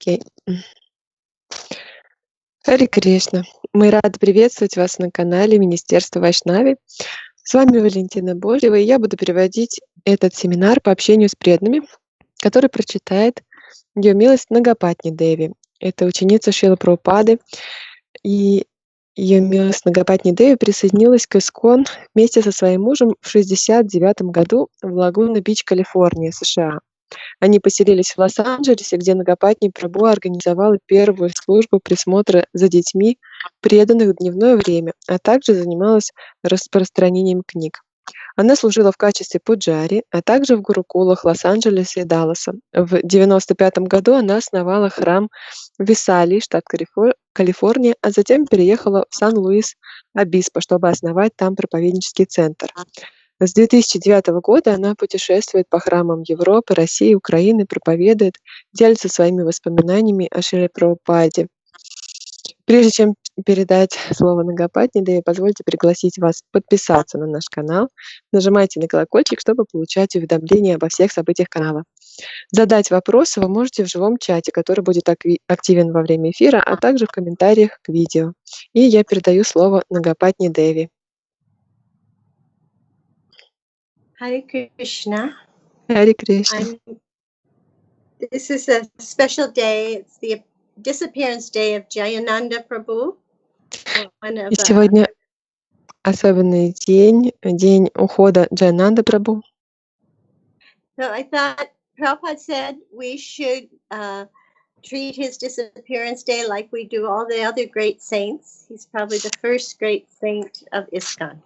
Окей. Харе Кришна. Мы рады приветствовать вас на канале Министерства Вайшнави. С вами Валентина Божьева, и я буду переводить этот семинар по общению с преданными, который прочитает Ее милость Нагапатни Деви. Это ученица Шрилы Прабхупады, и Ее милость Нагапатни Деви присоединилась к ИСККОН вместе со своим мужем в 1969 году в Лагуна-Бич, Калифорния, США. Они поселились в Лос-Анджелесе, где Нагапатни Прабху организовала первую службу присмотра за детьми, преданных в дневное время, а также занималась распространением книг. Она служила в качестве пуджари, а также в гурукулах Лос-Анджелеса и Далласа. В 1995 году она основала храм в Висали, штат Калифорния, а затем переехала в Сан-Луис-Обиспо, чтобы основать там проповеднический центр. С 2009 года она путешествует по храмам Европы, России, Украины, проповедует, делится своими воспоминаниями о Шриле Прабхупаде. Прежде чем передать слово Нагапатни Деве, позвольте пригласить вас подписаться на наш канал. Нажимайте на колокольчик, чтобы получать уведомления обо всех событиях канала. Задать вопросы вы можете в живом чате, который будет активен во время эфира, а также в комментариях к видео. И я передаю слово Нагапатни Деве. Hare Krishna. Харе Кришна. This is a special day. It's the disappearance day of Jayananda Prabhu. И сегодня особенный день, день ухода Джаянанды Прабху. So I thought Prabhupada said we should treat his disappearance day like we do all the other great saints. He's probably the first great saint of ISKCON.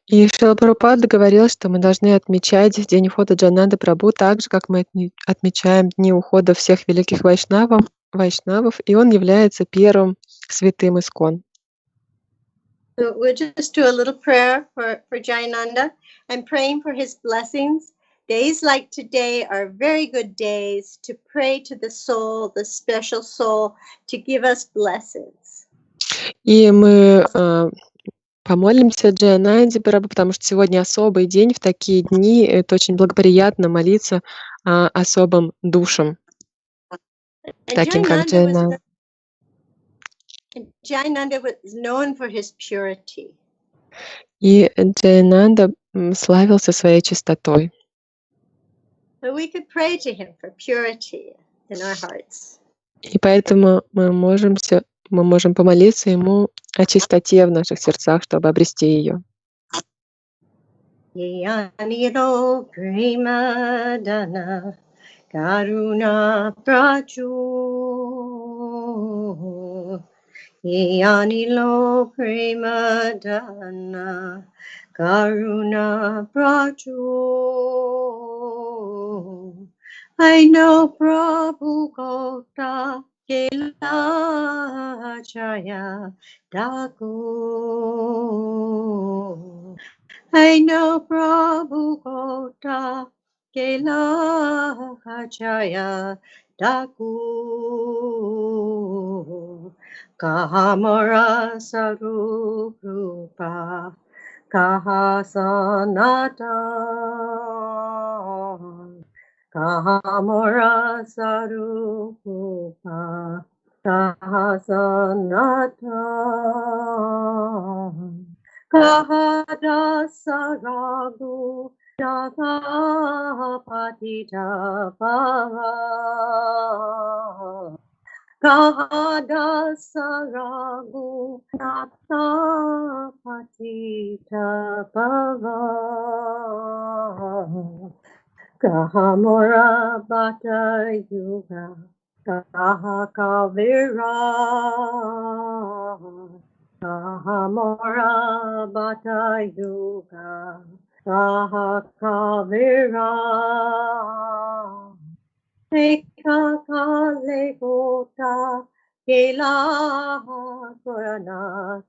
И Шрила Прабхупада говорил, что мы должны отмечать день ухода Джаянанды Прабху так же, как мы отмечаем дни ухода всех великих вайшнавов, и он является первым святым ИСККОН. So we'll just do a little prayer for Jayananda. I'm praying for his blessings. Days like today are very good days to pray to the soul, the special soul, to give us blessings. И мы помолимся Джаянанде Прабху, потому что сегодня особый день, в такие дни это очень благоприятно молиться особым душам, таким как Джаянанда. Jayananda was known for his purity. И Джаянанда славился своей чистотой. So we could pray to him for purity in our hearts. И поэтому мы можем помолиться ему о чистоте в наших сердцах, чтобы обрести ее. Yaniro Premadana Karuna Prachu Yanilo Premadana Karuna Prachu I know Prabhu Gota Kela Jaya Daku I know Prabhu Gota Kela Jaya Daku Kahamara Sarup Rupa Kaha Sanatan Kahamara Sarup Rupa Kaha Sanatan Kahada Saragu Nagapatni Devi Kahada Saragu Nagapatni Devi Kahamora Bata Yuga Kaha Kavira Kahamora Bata Yuga Kaha Kavira Eka Kale Gota Kela Koranatara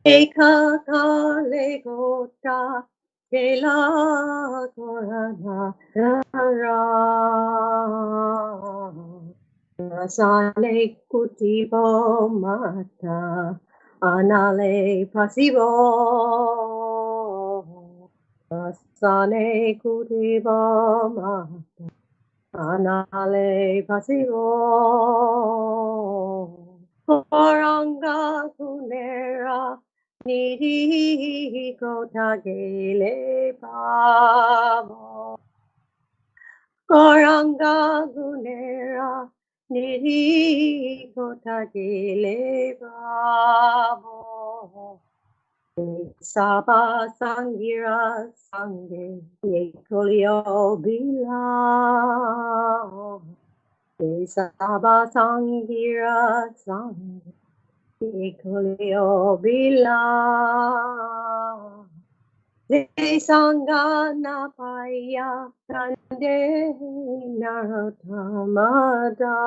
Eka Kale Gota Kela Koranatara Sale Kutivo Mata Anale Pasivo Sale Kutivo Mata Anale pasiro Goranga Gunera Nidhi Kotagele Pavo Goranga Gunera Nidhi Kotagele Pavo Saba Sangira Sange Yekolio Bila Saba Sangira Sange Yekolio Bila Sangana Paya Kande Narotamada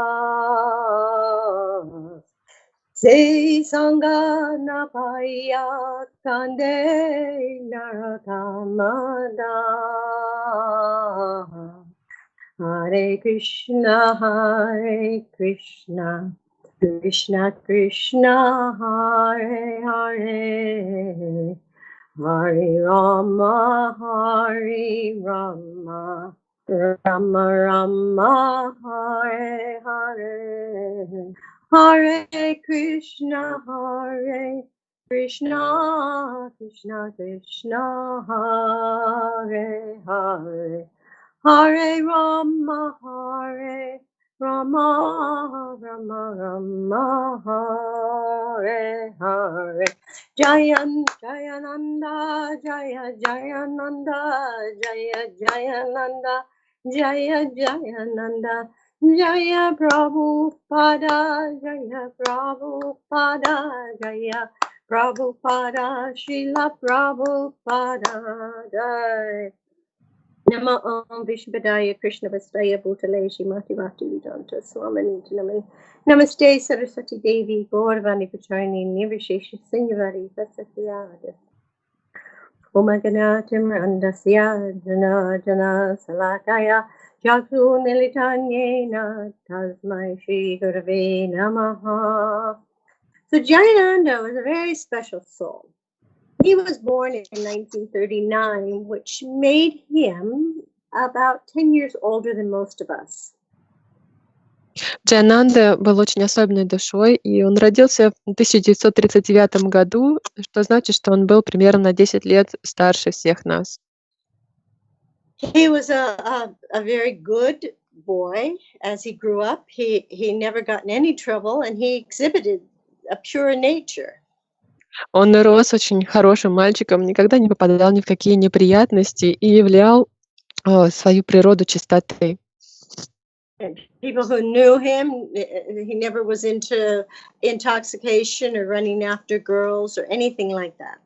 Se Sangana Paya Kande Naratamada Hare Krishna Krishna Krishna Hare Hare Hare Rama Rama Rama Hare Hare Hare Krishna Krishna Krishna Hare Hare Hare Rama Rama Hare Hare Jayananda Jayananda Jayananda Jayananda Jaya Prabhupada Jaya Prabhupada Srila Prabhupada Jai Nama Om Vishvadaya Krishna Vastaya Bhutale Shrimati Bhakti Vedanta Swamini Namani Namaste Saraswati Devi Gaurvani Pacharni Nirvishesha Singhavari Vasatyada Omaganatam Randasya Jana Salakaya Jaksu Nilitanyena Tasmai Shri Gurave Namaha. So Jayananda was a very special soul. He was born in 1939, which made him about 10 years older than most of us. Джаянанда был очень особенной душой, и он родился в 1939 году, что значит, что он был примерно на 10 лет старше всех нас. He was a very good boy as he grew up. He never got in any trouble, and he exhibited a pure nature. Он рос очень хорошим мальчиком, никогда не попадал ни в какие неприятности и являл свою природу чистоты. And people who knew him, he never was into intoxication or running after girls or anything like that.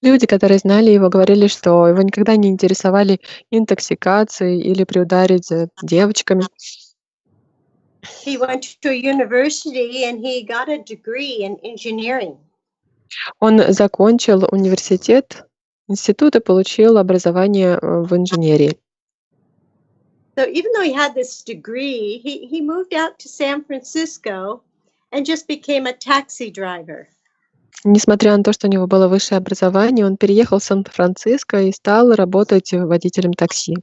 Люди, которые знали его, говорили, что его никогда не интересовали интоксикации или приударить за девочками. He went to a university and he got a degree in engineering. Он закончил университет, институт и получил образование в инженерии. So even though he had this degree, he moved out to San Francisco and just became a taxi driver. Несмотря на то, что у него было высшее образование, он переехал в Сан-Франциско и стал работать водителем такси.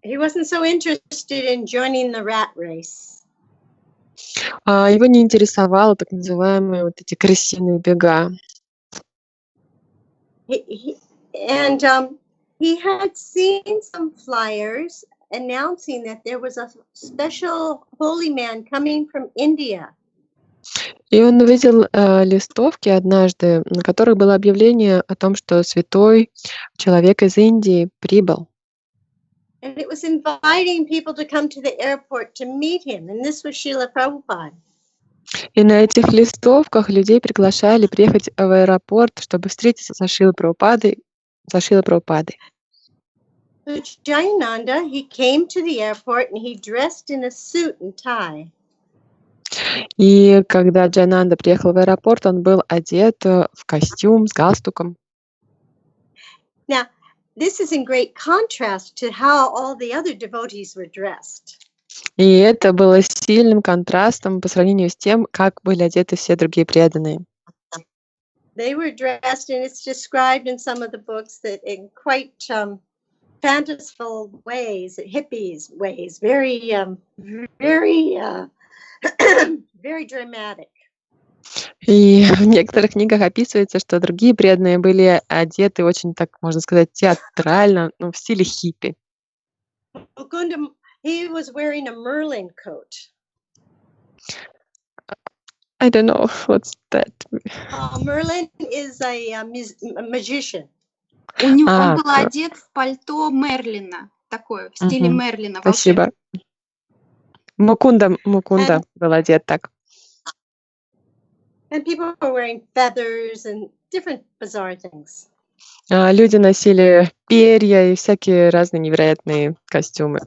He wasn't so interested in joining the rat race. Его не интересовало так называемые вот эти крысиные бега. He had seen some flyers announcing that there was a special holy man coming from India. И он увидел листовки однажды, на которых было объявление о том, что святой человек из Индии прибыл. And it was inviting people to come to the airport to meet him. And this was Шриле Прабхупаде. И на этих листовках людей приглашали приехать в аэропорт, чтобы встретиться со Шрилой Прабхупадой. So Jayananda, he came to the airport and he dressed in a suit and tie. И когда Джаянанда приехал в аэропорт, он был одет в костюм с галстуком. Now, this is in great contrast to how all the other devotees were dressed. И это было сильным контрастом по сравнению с тем, как были одеты все другие преданные. They were dressed, and it's described in some of the books that in quite fanciful ways, hippies ways, very, very, very dramatic. И в некоторых книгах описывается, что другие преданные были одеты очень, так можно сказать, театрально, ну, в стиле хиппи. Mukunda, he was wearing a Merlin coat. I don't know what's that. Merlin is a magician. Он А, был одет в пальто Мерлина, такое, в стиле мгм, Мерлина, спасибо. волшебник. Мукунда был одет так. And people were wearing feathers and different bizarre things. Люди носили перья и всякие разные невероятные костюмы.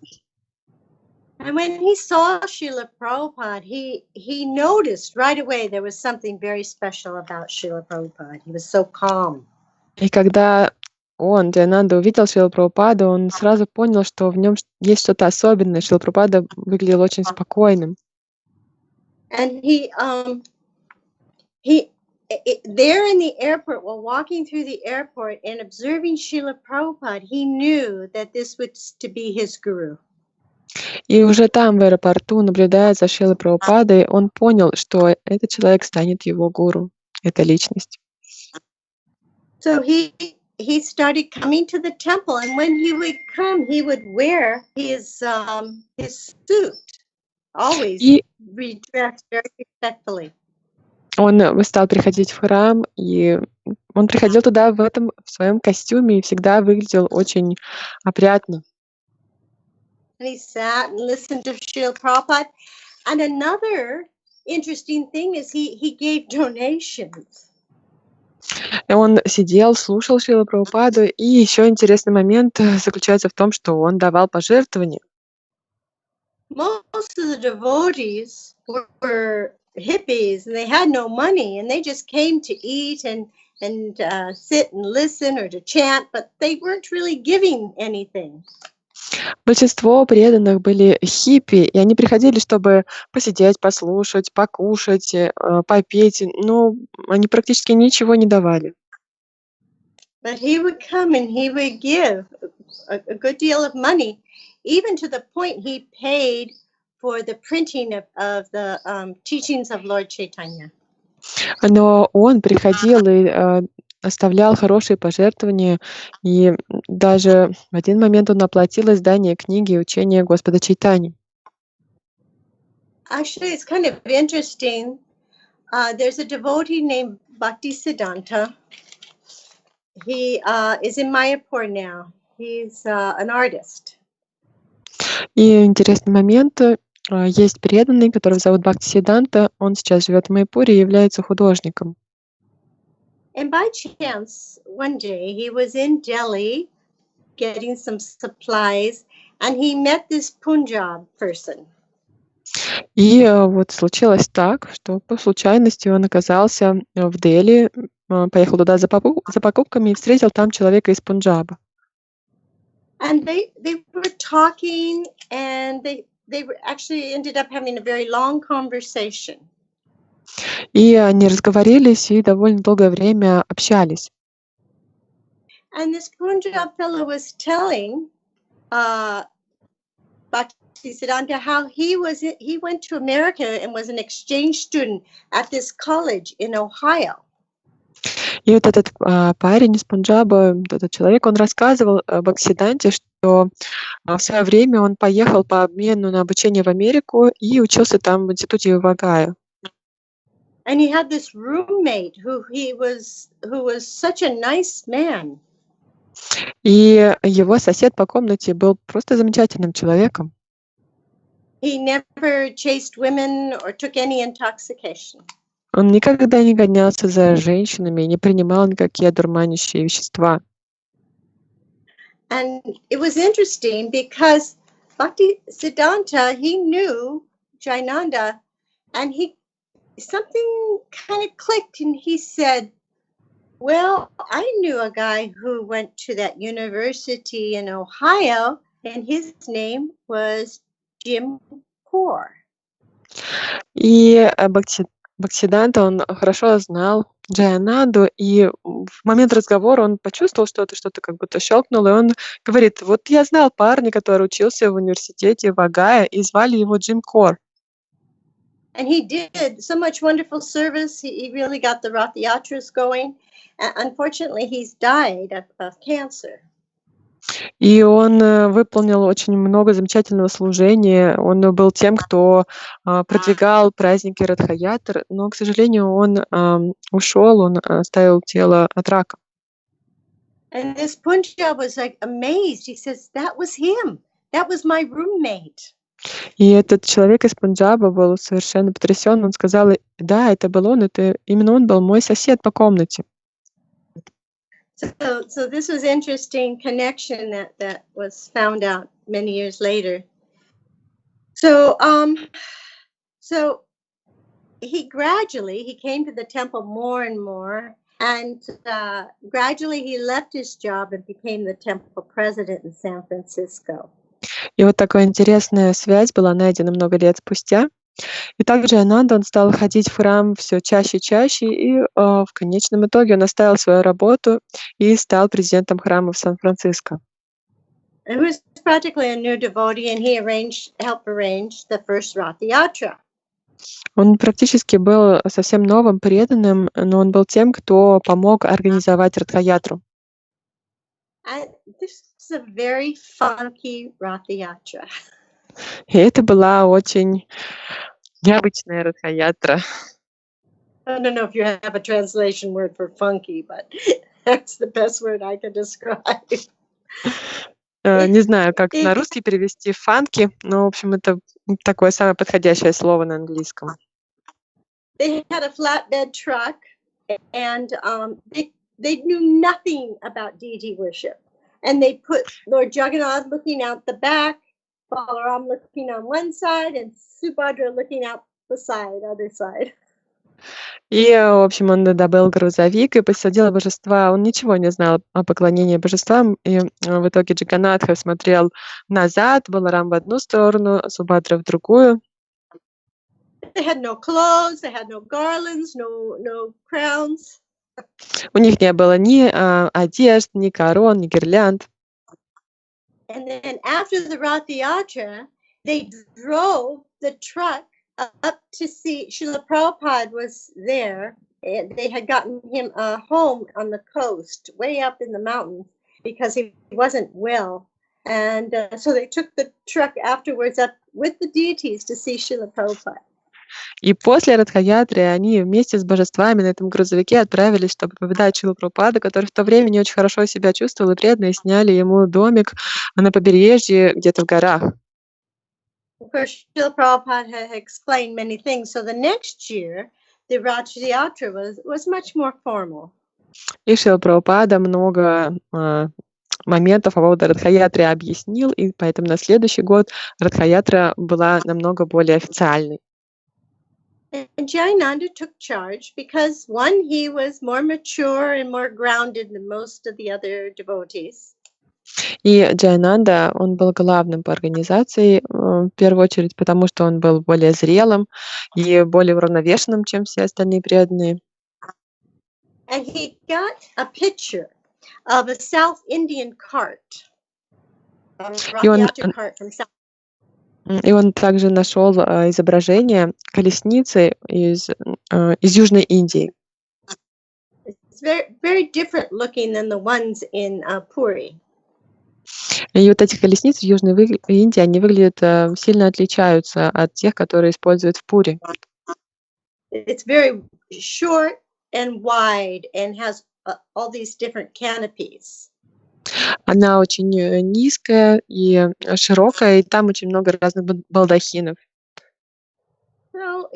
And when he saw Srila Prabhupada, he noticed right away there was something very special about Srila Prabhupada. He was so calm. И когда он, Джаянанды, увидел Шрилу Прабхупаду, он сразу понял, что в нем есть что-то особенное. Шрила Прабхупада выглядел очень спокойным. And there in the airport, while walking through the airport and observing Srila Prabhupada, he knew that this was to be his guru. И уже там, в аэропорту, наблюдая за Шрилой Прабхупадой, он понял, что этот человек станет его гуру, эта личность. So he started coming to the temple, and when he would come, he would wear his suit, always dressed very respectfully. Он стал приходить в храм, и он приходил туда в своем костюме и всегда выглядел очень опрятно. And he sat and listened to Srila Prabhupada. And another interesting thing is he gave donations. И он сидел, слушал Шрилу Прабхупаду, и еще интересный момент заключается в том, что он давал пожертвования. Most of the devotees were hippies, and they had no money, and they just came to eat and sit and listen or to chant, but they weren't really giving anything. Большинство преданных были хиппи, и они приходили, чтобы посидеть, послушать, покушать, попеть, но они практически ничего не давали. But he would come and he would give a good deal of money, even to the point he paid for the printing of the teachings of Lord Chaitanya. Но он приходил и оставлял хорошие пожертвования, и даже в один момент он оплатил издание книги «Учения Господа Чайтани». Actually, it's kind of interesting. There's a devotee named Bhaktisiddhanta. He is in Mayapur now. He's an artist. И интересный момент. Есть преданный, которого зовут Бхактисиддханта. Он сейчас живет в Майпуре и является художником. And by chance, one day he was in Delhi getting some supplies, and he met this Punjab person. И вот случилось так, что по случайности он оказался в Дели, поехал туда за покупками и встретил там человека из Пунджаба. And they were talking, and they were actually ended up having a very long conversation. И они разговорились и довольно долгое время общались. And this Punjab fellow was telling Bhaktisiddhanta how he went to America and was an exchange student at this college in Ohio. И вот этот парень из Пунджаба, этот человек, он рассказывал Бхактисиддханте, что в свое время он поехал по обмену на обучение в Америку и учился там в институте в Огайо. And he had this roommate who was such a nice man. И его сосед по комнате был просто замечательным человеком. He never chased women or took any intoxication. Он никогда не гонялся за женщинами и не принимал никакие одурманящие вещества. And it was interesting because Bhaktisiddhanta, he knew Jayananda, and something kind of clicked, and he said, well, I knew a guy who went to that university in Ohio, and his name was Jim Kaur. И Бхактисиданта, он хорошо знал Джаянанду, и в момент разговора он почувствовал что-то как будто щелкнуло, и он говорит: "Вот я знал парня, который учился в университете в Огайо, и звали его Джим Кор". And he did so much wonderful service. He really got the Rath Yatras going. Unfortunately, he's died of cancer. И он выполнил очень много замечательного служения. Он был тем, кто продвигал праздники Радха-ятр, но, к сожалению, он ушел, он оставил тело от рака. And this Punjab was like amazed. He says, "That was him. That was my roommate." И этот человек из Пунджаба был совершенно потрясен. Он сказал: "Да, это был он, это именно он был мой сосед по комнате". So this was interesting connection that was found out many years later. So he came to the temple more and more, and gradually he left his job and became the temple president in San Francisco. И вот такая интересная связь была найдена много лет спустя. И также Ананда, он стал ходить в храм все чаще и чаще, и в конечном итоге он оставил свою работу и стал президентом храма в Сан-Франциско. He was practically a new devotee, and he helped arrange the first Rath Yatra. Он практически был совсем новым преданным, но он был тем, кто помог организовать Радха-ятру. And this is a very funky Rath Yatra. И это была очень необычная Радха-ятра. I don't know if you have a translation word for funky, but that's the best word I can describe. Не знаю, как на русский перевести фанки, но, в общем, это такое самое подходящее слово на английском. They had a flatbed truck, and they knew nothing about deity worship. And they put Lord Jagannath looking out the back, Balaram looking on one side, and Subhadra looking out the other side. И, в общем, он добыл грузовик и посадил божества. Он ничего не знал о поклонении божествам. И в итоге Джаганнатха смотрел назад, Баларам в одну сторону, Субхадра в другую. They had no clothes, they had no garlands, no crowns. У них не было ни одежд, ни корон, ни гирлянд. And then after the Rath Yatra, they drove the truck up to see Shrila Prabhupada was there. And they had gotten him a home on the coast, way up in the mountains, because he wasn't well. And so they took the truck afterwards up with the deities to see Shrila Prabhupada. И после Радха-ятры они вместе с божествами на этом грузовике отправились, чтобы повидать Шрилу Прабхупаду, который в то время не очень хорошо себя чувствовал, и преданные сняли ему домик на побережье, где-то в горах. Of course, Shrila Prabhupada had explained many things. So the next year, the Rath Yatra was much more formal. И Шрила Прабхупада много моментов по поводу Радха-ятры объяснил, и поэтому на следующий год Радха-ятра была намного более официальной. And Jayananda took charge because, one, he was more mature and more grounded than most of the other devotees. И Джаянанда, он был главным по организации, в первую очередь, потому что он был более зрелым и более уравновешенным, чем все остальные преданные. And he got a picture of a South Indian cart, a Rath Yatra cart from South. И он также нашел изображение колесницы из Южной Индии. It's very different looking than the ones in Puri. И вот эти колесницы в Южной Индии, они выглядят сильно отличаются от тех, которые используют в Пури. It's very short and wide and has all these different canopies. Она очень низкая и широкая, и там очень много разных балдахинов. So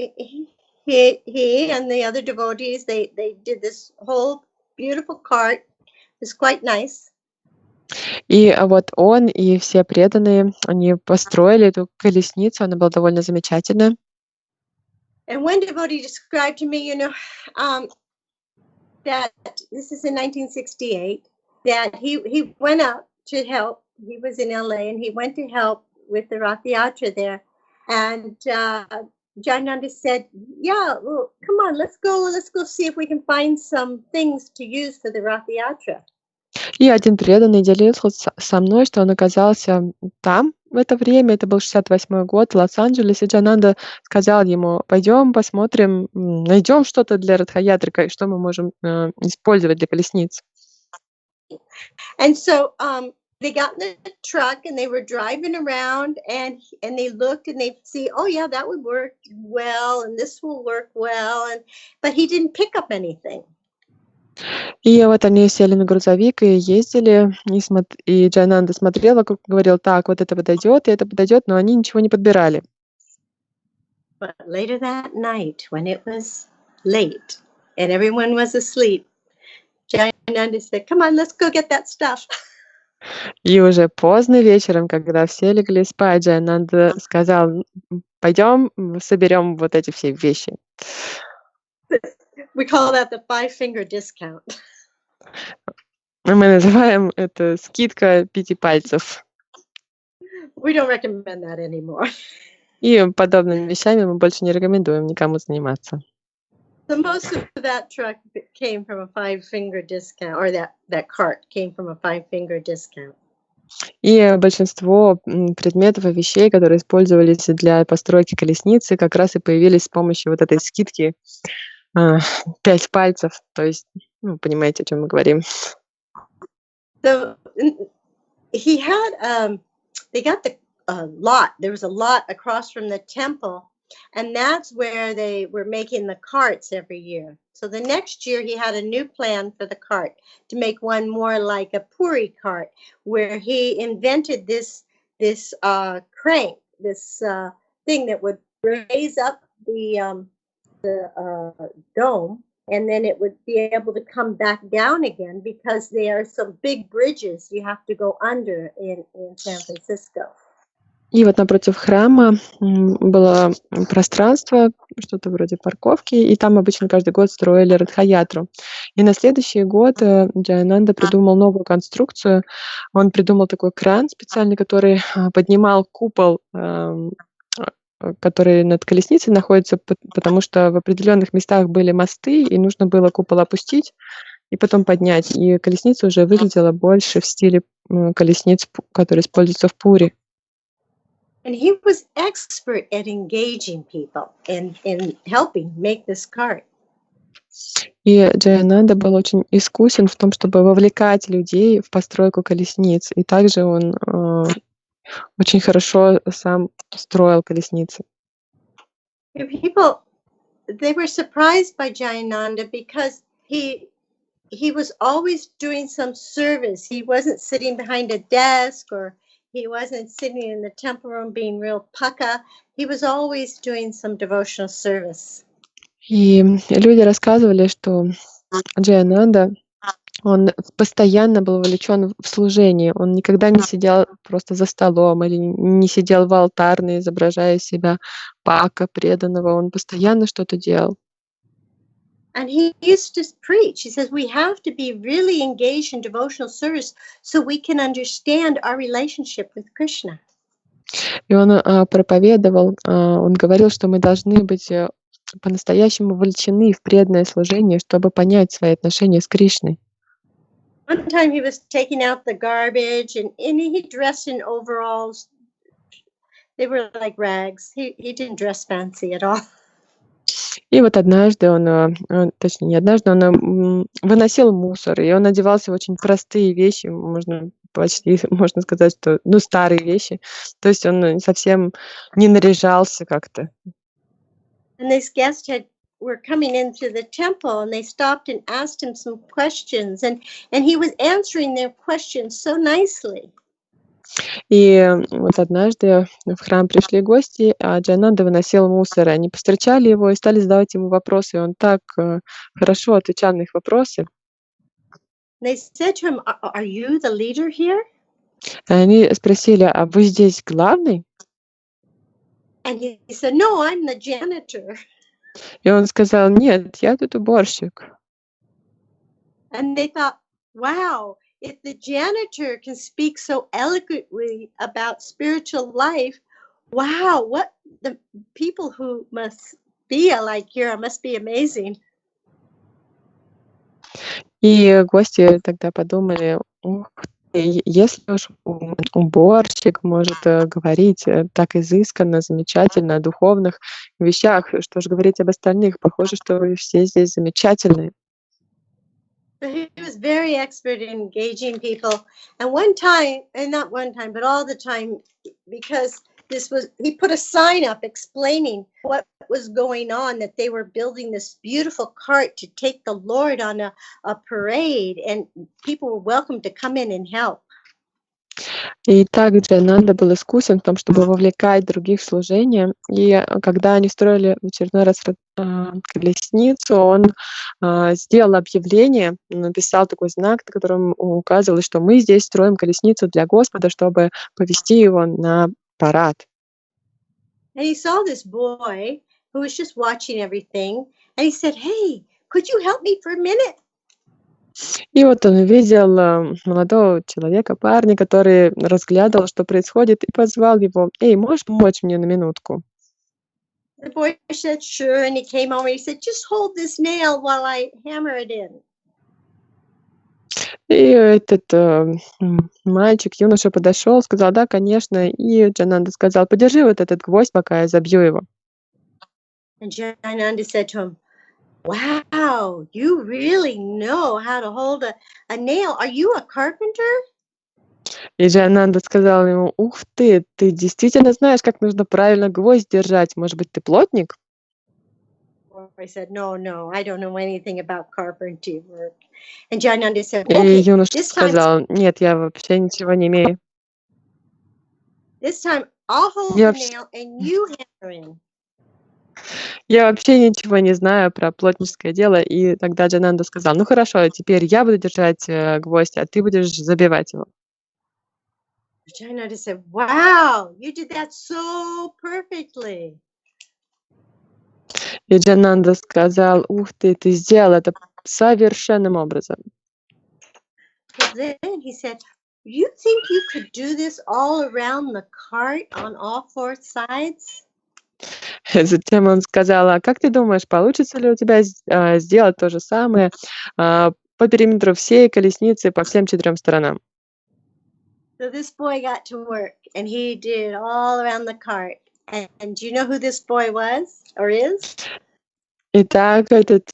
he and the other devotees, they did this whole beautiful cart. It's quite nice. И вот он и все преданные, они построили эту колесницу, она была довольно замечательная. And one devotee described to me, that this is in 1968, that he went out to help. He was in LA and he went to help with the Rath Yatra there. And Jayananda said, yeah, well, come on, let's go see if we can find some things to use for the Rath Yatra. И один преданный делился со мной, что он оказался там в это время, это был 68-й год, в Лос-Анджелесе. Джаянанда сказал ему: пойдем посмотрим, найдем что-то для Радхаятры, что мы можем использовать для колесниц. And so they got in the truck and they were driving around and they looked and they see, oh yeah, that would work well and this will work well, but he didn't pick up anything. И вот они сели на грузовик и ездили, и Джаянанда смотрел вокруг, говорил: так, вот это подойдет, и это подойдет, но они ничего не подбирали. But later that night, when it was late and everyone was asleep, Jayananda said, come on, let's go get that stuff. И уже поздно вечером, когда все легли спать, Джаянанда сказал: пойдем соберем вот эти все вещи. We call that the 5-finger discount. Мы называем это скидка 5 пальцев. We don't recommend that anymore. И подобными вещами мы больше не рекомендуем никому заниматься. So most of that truck came from a 5-finger discount, or that cart came from a 5-finger discount. И большинство предметов и вещей, которые использовались для постройки колесницы, как раз и появились с помощью вот этой скидки 5 пальцев. То есть, понимаете, о чем мы говорим. So he had, they got the lot. There was a lot across from the temple, and that's where they were making the carts every year. So the next year he had a new plan for the cart, to make one more like a puri cart, where he invented this crank, this thing that would raise up the dome, and then it would be able to come back down again, because there are some big bridges you have to go under in San Francisco. И вот напротив храма было пространство, что-то вроде парковки, и там обычно каждый год строили Радхаятру. И на следующий год Джаянанда придумал новую конструкцию. Он придумал такой кран специальный, который поднимал купол, который над колесницей находится, потому что в определенных местах были мосты, и нужно было купол опустить и потом поднять. И колесница уже выглядела больше в стиле колесниц, которые используются в Пури. And he was expert at engaging people and helping make this cart. И Джаянанда был очень искусен в том, чтобы вовлекать людей в постройку колесниц. И также он очень хорошо сам строил колесницы. People, they were surprised by Jayananda because he was always doing some service. He wasn't sitting behind a desk, or he wasn't sitting in the temple room being real pukka. He was always doing some devotional service. И люди рассказывали, что Джаянанда, он постоянно был вовлечен в служение. Он никогда не сидел просто за столом или не сидел в алтарной, изображая себя пака, преданного. Он постоянно что-то делал. And he used to preach. He says, we have to be really engaged in devotional service so we can understand our relationship with Krishna. И он проповедовал, он говорил, что мы должны быть по-настоящему вовлечены в преданное служение, чтобы понять свои отношения с Кришной. One time he was taking out the garbage and he dressed in overalls. They were like rags. He didn't dress fancy at all. И вот однажды точнее не однажды, он выносил мусор, и он одевался в очень простые вещи, можно сказать, что, старые вещи. То есть он совсем не наряжался как-то. And these guests were coming into the temple, and they stopped and asked him some questions, and he was answering their questions so nicely. И вот однажды в храм пришли гости, а Джаянанда выносил мусор. Они повстречали его и стали задавать ему вопросы. И он так хорошо отвечал на их вопросы. They said to him, "Are you the leader here?" Они спросили: а вы здесь главный? And he said, "No, I'm the janitor." И он сказал: нет, я тут уборщик. And they thought, wow, if the janitor can speak so eloquently about spiritual life, wow, what the people who must be like here must be amazing. И гости тогда подумали, ух ты, если уж уборщик может говорить так изысканно, замечательно о духовных вещах, что же говорить об остальных? Похоже, что вы все здесь замечательные. So he was very expert in engaging people. And one time, and not one time, but all the time, because he put a sign up explaining what was going on, that they were building this beautiful cart to take the Lord on a parade, and people were welcome to come in and help. И так Джаянанда был искусен в том, чтобы вовлекать других в служение. И когда они строили в очередной раз колесницу, он сделал объявление, написал такой знак, на котором указывалось, что мы здесь строим колесницу для Господа, чтобы повести его на парад. And he saw this boy who was just watching everything, and he said, "Hey, could you help me for a minute?" И вот он увидел молодого человека, парня, который разглядывал, что происходит, и позвал его: «Эй, можешь помочь мне на минутку?» The boy said, "Sure," and he came over. He said, "Just hold this nail while I hammer it in." И этот мальчик, юноша подошел, сказал: «Да, конечно». И Джаянанда сказал: «Подержи вот этот гвоздь, пока я забью его». And Jayananды said to him, "Wow, you really know how to hold a nail. Are you a carpenter?" И Джаянанда сказал ему: «Ух ты, ты действительно знаешь, как нужно правильно гвоздь держать. Может быть, ты плотник?» I said, "No, I don't know anything about carpentry work." And Jayanandy said, И "Okay, юноша this time сказал: «Нет, я вообще ничего не имею. I'll hold Я the вообще, nail and you hammer in." я вообще ничего не знаю про плотническое дело». И тогда Джаянанда сказал: «Ну хорошо, теперь я буду держать гвоздь, а ты будешь забивать его». Jayanandy said, "Wow, you did that so perfectly." И Джаянанда сказал: «Ух ты, ты сделал это совершенным образом». So then he said, "You think you could do this all around the cart on all four sides?" Затем он сказал: «А как ты думаешь, получится ли у тебя сделать то же самое по периметру всей колесницы по всем 4 сторонам?» So this boy got to work, and he did all around the cart. And do you know who this boy was or is? Итак, этот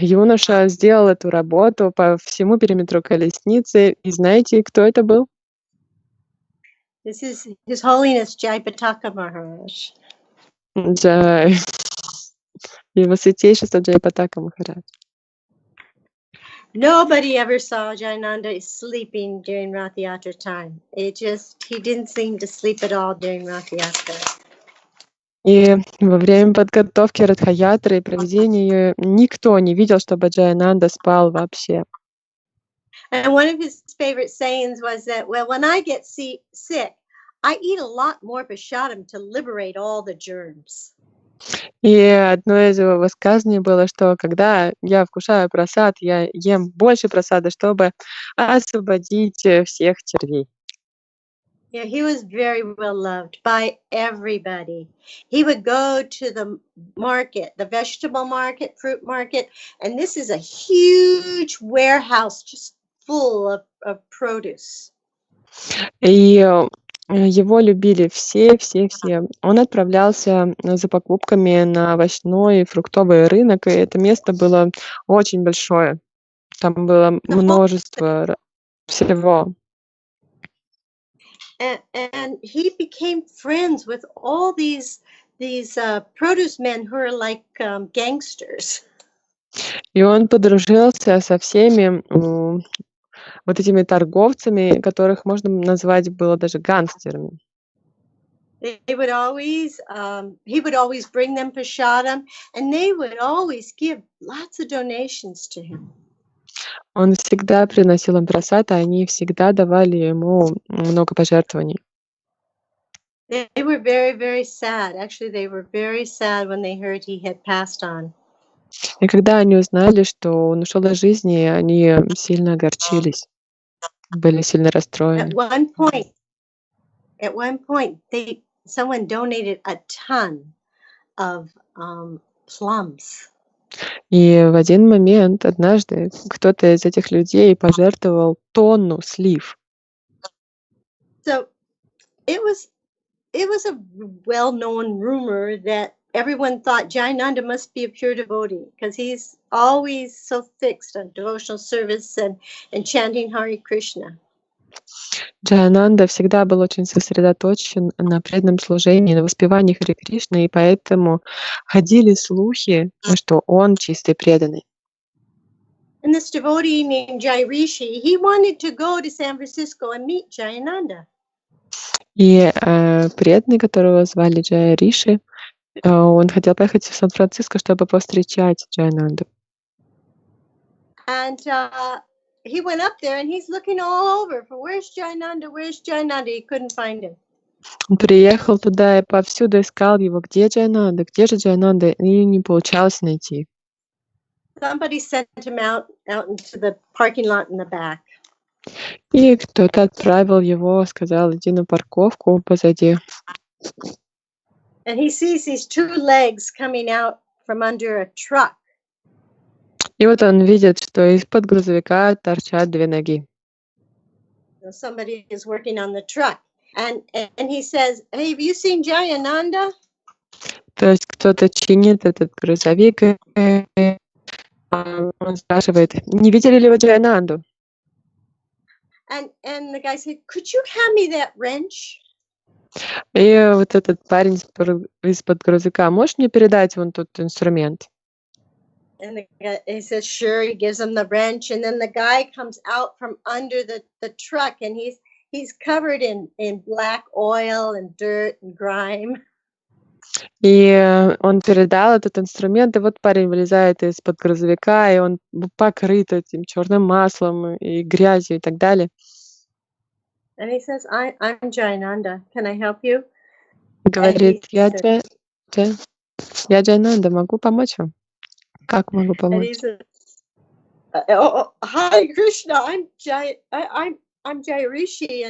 юноша сделал эту работу по всему периметру колесницы. И знаете, кто это был? This is His Holiness Jayapataka Maharaj. Джа- Его святейшество Джайапатака Махарадж. Nobody ever saw Jayananda sleeping during Rath Yatra time. He didn't seem to sleep at all during Rath Yatra. И во время подготовки Радха-ятры и проведения её никто не видел, чтобы Джаянанда спал вообще. And one of his favorite sayings was that, well, when I get sick, I eat a lot more prasadam to liberate all the germs. И одно из его высказаний было, что когда я вкушаю прасад, я ем больше прасада, чтобы освободить всех червей. Yeah, he was very well loved by everybody. He would go to the market, the vegetable market, fruit market, and this is a huge warehouse just full of produce. И его любили все. Он отправлялся за покупками на овощной и фруктовый рынок, и это место было очень большое. Там было The whole множество всего. and he became friends with all these produce men who are like gangsters. И он подружился со всеми вот этими торговцами, которых можно назвать было даже гангстерами. He would always bring them prasadam, and they would always give lots of donations to him. Он всегда приносил им просад, а они всегда давали ему много пожертвований. They were very, very sad. Actually, they were very sad when they heard he had passed on. И когда они узнали, что он ушел из жизни, они сильно огорчились, были сильно расстроены. At one point, someone donated a ton of plums. И в один момент, однажды, кто-то из этих людей пожертвовал тонну слив. So it was a well-known rumor that everyone thought Jayananda must be a pure devotee because he's always so fixed on devotional service and chanting Hare Krishna. Джаянанда всегда был очень сосредоточен на преданном служении, на воспевании Харе Кришны, и поэтому ходили слухи, что он чистый преданный. And this devotee named Jai Rishi, he wanted to go to San Francisco and meet Jayananda. И преданный, которого звали Джая Риши, он хотел поехать в Сан-Франциско, чтобы повстречать Джаянанду. And he went up there and he's looking all over for where's Jayananda? He couldn't find him. Он приехал туда и повсюду искал его, где Джаянанда, и не получалось найти. Somebody sent him out into the parking lot in the back. И кто-то отправил его, сказал, иди на парковку позади. And he sees these two legs coming out from under a truck. И вот он видит, что из-под грузовика торчат две ноги. So somebody is working on the truck. And he says, hey, have you seen Jayananda? То есть кто-то чинит этот грузовик, и он спрашивает, не видели ли вы Джаянанду? And the guy said, could you hand me that wrench? И вот этот парень из-под грузовика, можешь мне передать вон тот инструмент? And he says, sure. He gives him the wrench, and then the guy comes out from under the truck, and he's covered in black oil and dirt and grime. И он передал этот инструмент, и вот парень вылезает из-под грузовика, и он покрыт этим черным маслом и грязью и так далее. And he says, I'm Jayananda. Can I help you? Говорит, я Джаянанда, могу помочь вам? Как могу And помочь? he says, Hare Krishna, I'm Jai Rishi,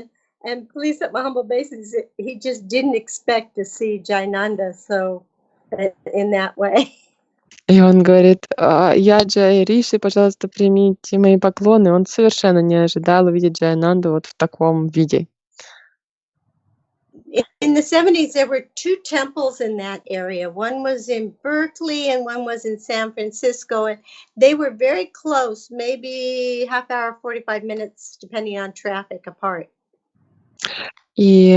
and please, at my humble basis, he just didn't expect to see Jayananda, so in that way. И он говорит, я Джай Риши, пожалуйста, примите мои поклоны. Он совершенно не ожидал увидеть Джаянанду вот в таком виде. In the 70s, there were two temples in that area. One was in Berkeley and one was in San Francisco. And they were very close, maybe half hour, 45 minutes, depending on traffic apart. И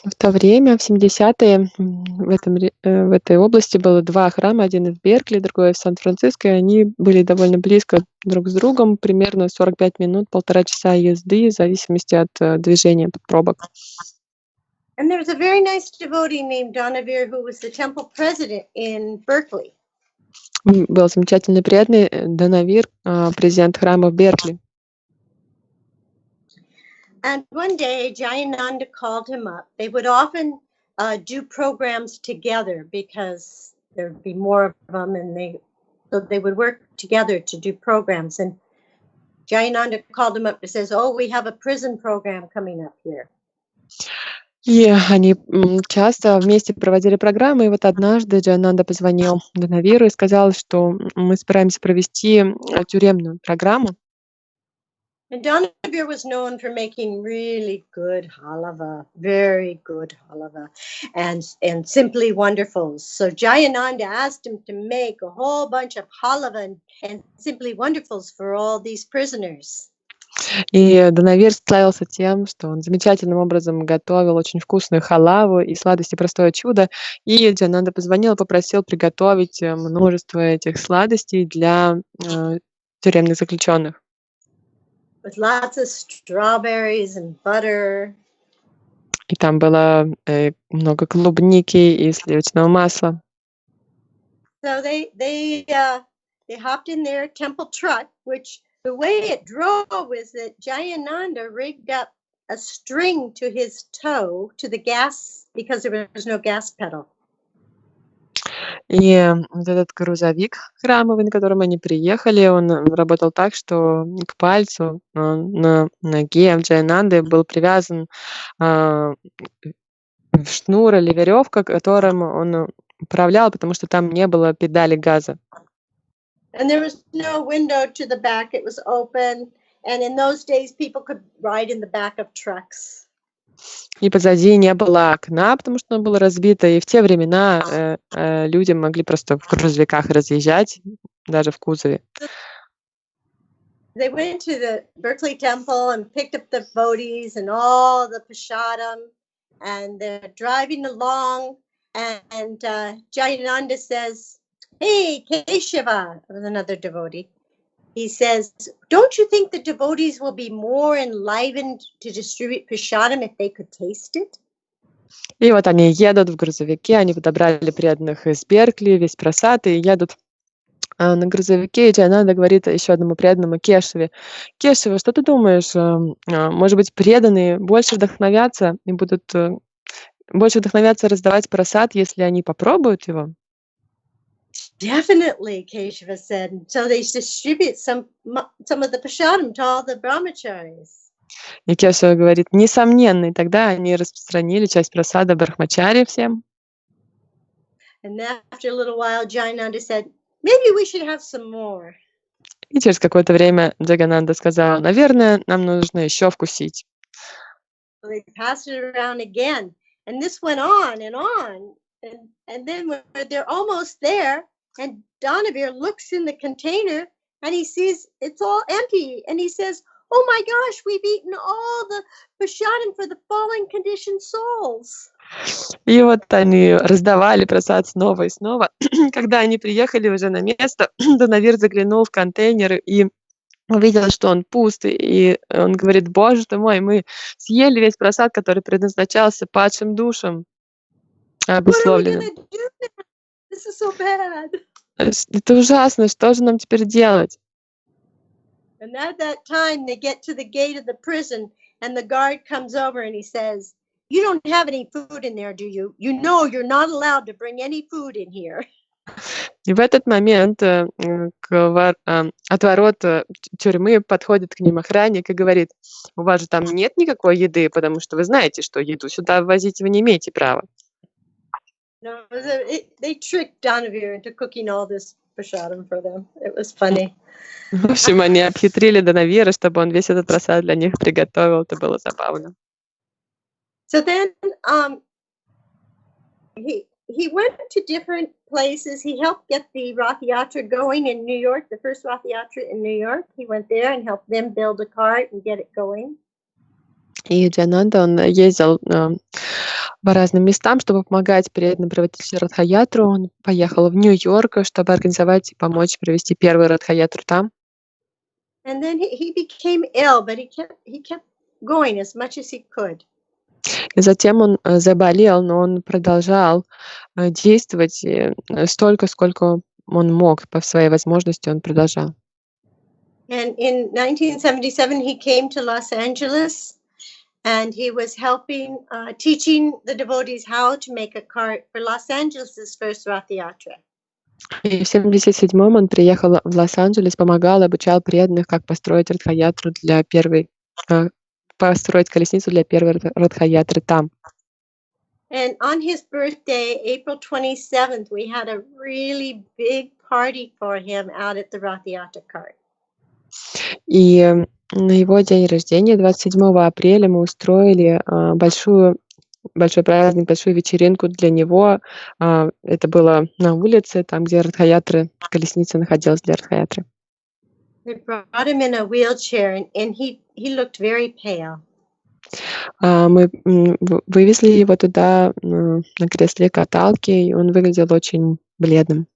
в то время, в 70-е, в этой области было два храма, один в Беркли, другой в Сан-Франциско, и они были довольно близко друг с другом, примерно 45 минут, 1,5 часа езды, в зависимости от движения пробок. And there was a very nice devotee named Donavir who was the temple president in Berkeley. Был замечательный преданный Донавир, президент храма в Беркли. And one day, Jayananda called him up. They would often do programs together because there would be more of them, and they would work together to do programs. And Jayananda called him up and says, "Oh, we have a prison program coming up here." И они часто вместе проводили программы, и вот однажды Джаянанда позвонил Донавиру и сказал, что мы собираемся провести тюремную программу. And Donavir was known for making really good halava, very good halava, and simply wonderfuls. So Jayananda asked him to make a whole bunch of halava and simply wonderfuls for all these prisoners. И Донавир славился тем, что он замечательным образом готовил очень вкусную халаву и сладости «Простое чудо». И Джаянанда позвонил и попросил приготовить множество этих сладостей для тюремных заключенных. With lots of strawberries and butter. И там было много клубники и сливочного масла. So they hopped in their temple truck, which the way it drove is that Jayananda rigged up a string to his toe to the gas because there was no gas pedal. И вот этот грузовик храмовый, на котором они приехали, он работал так, что к пальцу на ноге Джаянанды был привязан шнур или веревка, которым он управлял, потому что там не было педали газа. And there was no window to the back, it was open. And in those days, people could ride in the back of trucks. И позади не было окна, потому что оно было разбито. И в те времена люди могли просто в грузовиках разъезжать, даже в кузове. They went to the Berkeley Temple and picked up the devotees and all the prasadam, and they're driving along, and Jayananda says, "Hey, Keshava," was another devotee. He says, "Don't you think the devotees will be more enlivened to distribute prasadam if they could taste it?" И вот они едут в грузовике, они подобрали преданных из Беркли, весь просад, и едут на грузовике, и Джаянанда говорит еще одному преданному Кешеве: «Кешева, что ты думаешь, может быть, преданные больше вдохновятся и будут больше вдохновятся раздавать просад, если они попробуют его?» Definitely, Keshava said. And so they distribute some of the prasadam to all the brahmacharis. И Кешева говорит: «Несомненно». И тогда они распространили часть просада брахмачари всем. And after a little while, Jayananda said, "Maybe we should have some more." И через какое-то время Джагананда сказал: «Наверное, нам нужно еще вкусить». So they passed it around again, and this went on, and then when they're almost there, and Donavir looks in the container, and he sees it's all empty, and he says, "Oh my gosh, we've eaten all the prasadam for the fallen conditioned souls." И вот они раздавали просад снова и снова. Когда они приехали уже на место, Донавир заглянул в контейнер и увидел, что он пуст, и он говорит: «Боже ты мой, мы съели весь просад, который предназначался падшим душам, What are we обусловленным. gonna do now? This is so bad. Это ужасно, что же нам теперь делать?» And at that time, they get to the gate of the prison, and the guard comes over and he says, "You don't have any food in there, do you? You know you're not allowed to bring any food in here." И в этот момент от ворот тюрьмы подходит к ним охранник и говорит: «У вас же там нет никакой еды, потому что вы знаете, что еду сюда ввозить вы не имеете права». No, they tricked Donavir into cooking all this prasadam for them. It was funny. В общем, они обхитрили Донавира, чтобы он весь этот просад для них приготовил. Это было забавно. So then he went to different places. He helped get the Rath Yatra going in New York, the first Rath Yatra in New York. He went there and helped them build a cart and get it going. И Джаянанда, он ездил по разным местам, чтобы помогать преданным проводить Радха-ятру. Он поехал в Нью-Йорк, чтобы организовать и помочь провести первую Радха-ятру там. And then he became ill, but he kept going as much as he could. И затем он заболел, но он продолжал действовать столько, сколько он мог. По своей возможности он продолжал. And in 1977, he came to Los-Anджелес, and he was helping, teaching the devotees how to make a cart for Los-Angeles' first Rath Yatra. И в 1977-м он приехал в Лос-Анджелес, помогал, обучал преданных, как построить Радха-ятру для первой, построить колесницу для первой Радха-ятры там. And on his birthday, April 27th, we had a really big party for him out at the Rath Yatra cart. И на его день рождения, 27 апреля, мы устроили большой праздник, большую вечеринку для него. Это было на улице, там, где Радха-ятра, колесница находилась для Радха-ятры. They brought him in a wheelchair, and he looked very pale. Мы вывезли его туда на кресле каталки, и он выглядел очень бледным.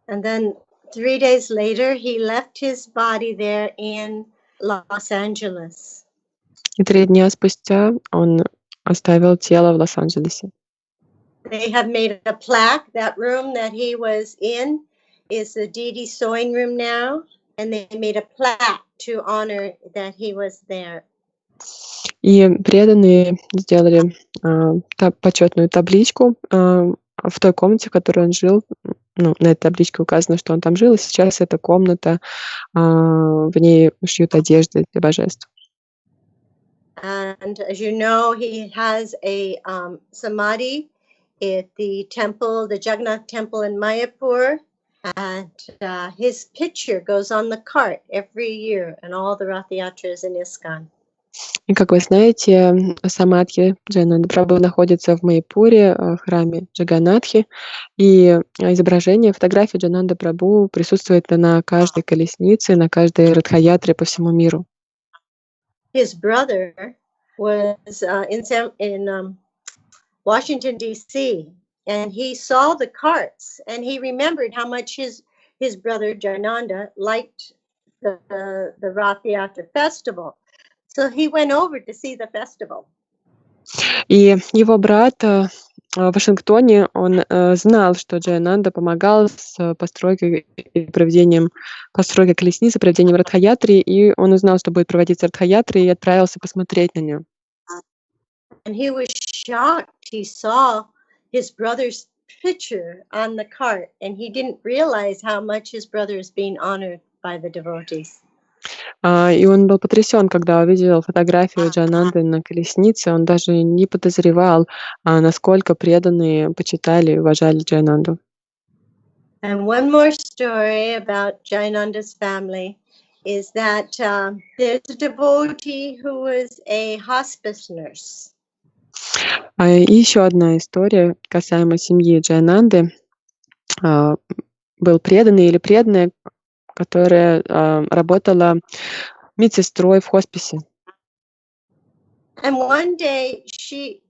And then 3 days later, he left his body there in Los Angeles. И 3 дня спустя он оставил тело в Лос-Анджелесе. They have made a plaque. That room that he was in is the deity sewing room now, and they made a plaque to honor that he was there. И преданные сделали почетную табличку в той комнате, в которой он жил. На этой табличке указано, что он там жил, и сейчас эта комната, в ней шьют одежды для божеств. And as you know, he has a samadhi at the temple, the Jagannath temple in Mayapur. And his picture goes on the cart every year in all the Rath Yatras in ИСККОН. И, как вы знаете, самадхи Джаянанды Прабху находится в Майяпуре, в храме Джаганнатхи, и изображение, фотография Джаянанды Прабху присутствует на каждой колеснице, на каждой радхаятре по всему миру. His brother was in Washington, D.C., and he saw the carts, and he remembered how much his brother Jayananda liked the Rath Yatra festival. So he went over to see the festival. И его брат в Вашингтоне, он знал, что Джаянанда помогал с постройкой и проведением постройкой колесницы, проведением радхаятри, и он узнал, что будет проводиться радхаятри, и отправился посмотреть на нее. And he was shocked. He saw his brother's picture on the cart, and he didn't realize how much his brother is being honored by the devotees. И он был потрясен, когда увидел фотографию Джаянанды на колеснице. Он даже не подозревал, насколько преданные почитали и уважали Джаянанду. And one more story about Jayananda's family is that there's a devotee who was a hospice nurse. И еще одна история касаемо семьи Джаянанды. Был преданный или преданная, которая работала медсестрой в хосписе. And one day she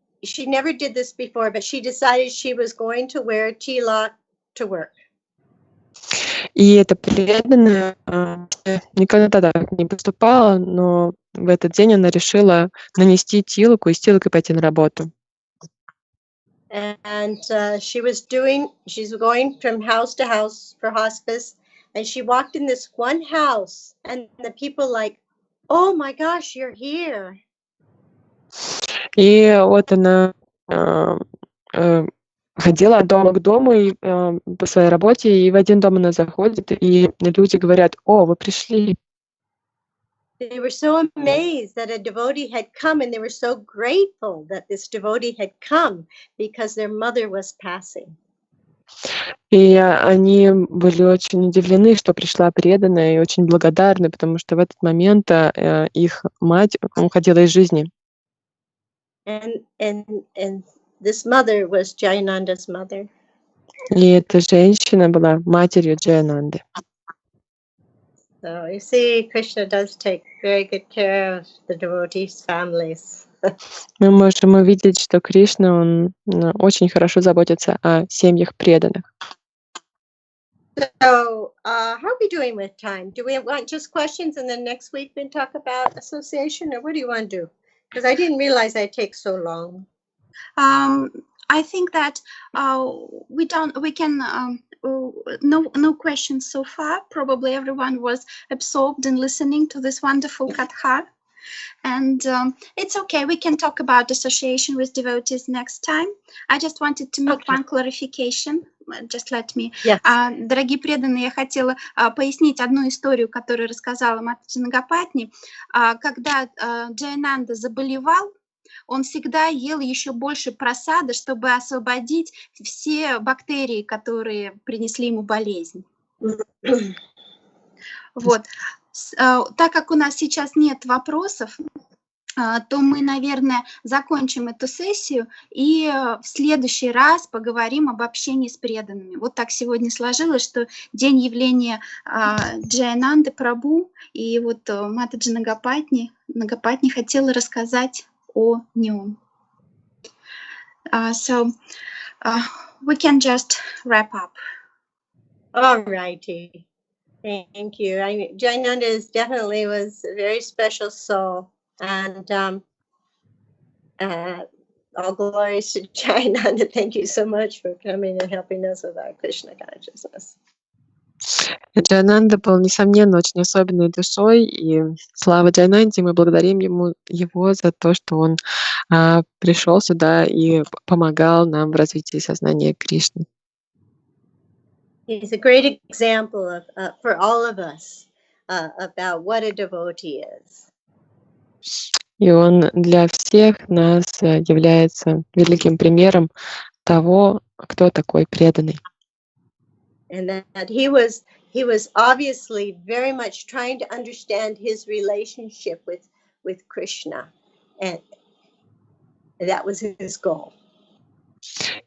never did this before, but she decided she was going to wear tilak to work. И эта преданная никогда так не поступала, но в этот день она решила нанести тилоку и с тилокой пойти на работу. And she's going from house to house for hospice, and she walked in this one house, and the people like, oh my gosh, you're here. И вот она ходила от дома к дому и, по своей работе, и в один дом она заходит, и люди говорят: «О, вы пришли!» They were so amazed that a devotee had come, and they were so grateful that this devotee had come because their mother was passing. И они были очень удивлены, что пришла преданная, и очень благодарны, потому что в этот момент их мать уходила из жизни. And this mother was Jayananda's mother. И эта женщина была матерью Джаянанды. So you see, Krishna does take very good care of the devotees' families. Мы можем увидеть, что Кришна, он очень хорошо заботится о семьях преданных. So how are we doing with time? Do we want just questions, and then next week we can talk about association, or what do you want to do? Because I didn't realize I'd take so long. I think that no questions so far. Probably everyone was absorbed in listening to this wonderful katha. And it's okay, we can talk about association with devotees next time. I just wanted to make one clarification. Just let me. Yes. Дорогие преданные, я хотела пояснить одну историю, которую рассказала Матаджи Нагапатни. Когда Джаянанда заболевал, он всегда ел еще больше прасада, чтобы освободить все бактерии, которые принесли ему болезнь. Вот. Так как у нас сейчас нет вопросов, то мы, наверное, закончим эту сессию и в следующий раз поговорим об общении с преданными. Вот так сегодня сложилось, что день явления Джаянанды Прабху, и вот Матаджи Нагапатни хотела рассказать о нем. So we can just wrap up. All righty. Thank you. Jayananda definitely was a very special soul. And all glories to Jayananda. Thank you so much for coming and helping us with our Krishna consciousness. Джаянанда был, несомненно, очень особенной душой, и слава Джаянанде, мы благодарим его за то, что он пришел сюда и помогал нам в развитии сознания Кришны. He's a great example for all of us about what a devotee is. И он для всех нас является великим примером того, кто такой преданный. And that he was obviously very much trying to understand his relationship with Krishna, and that was his goal.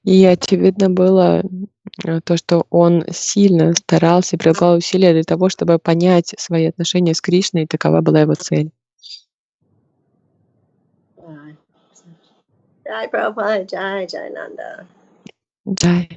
И очевидно было то, что он сильно старался и прилагал усилия для того, чтобы понять свои отношения с Кришной, и такова была его цель. Jai Prabhupada, Jai Jayananda. Jai.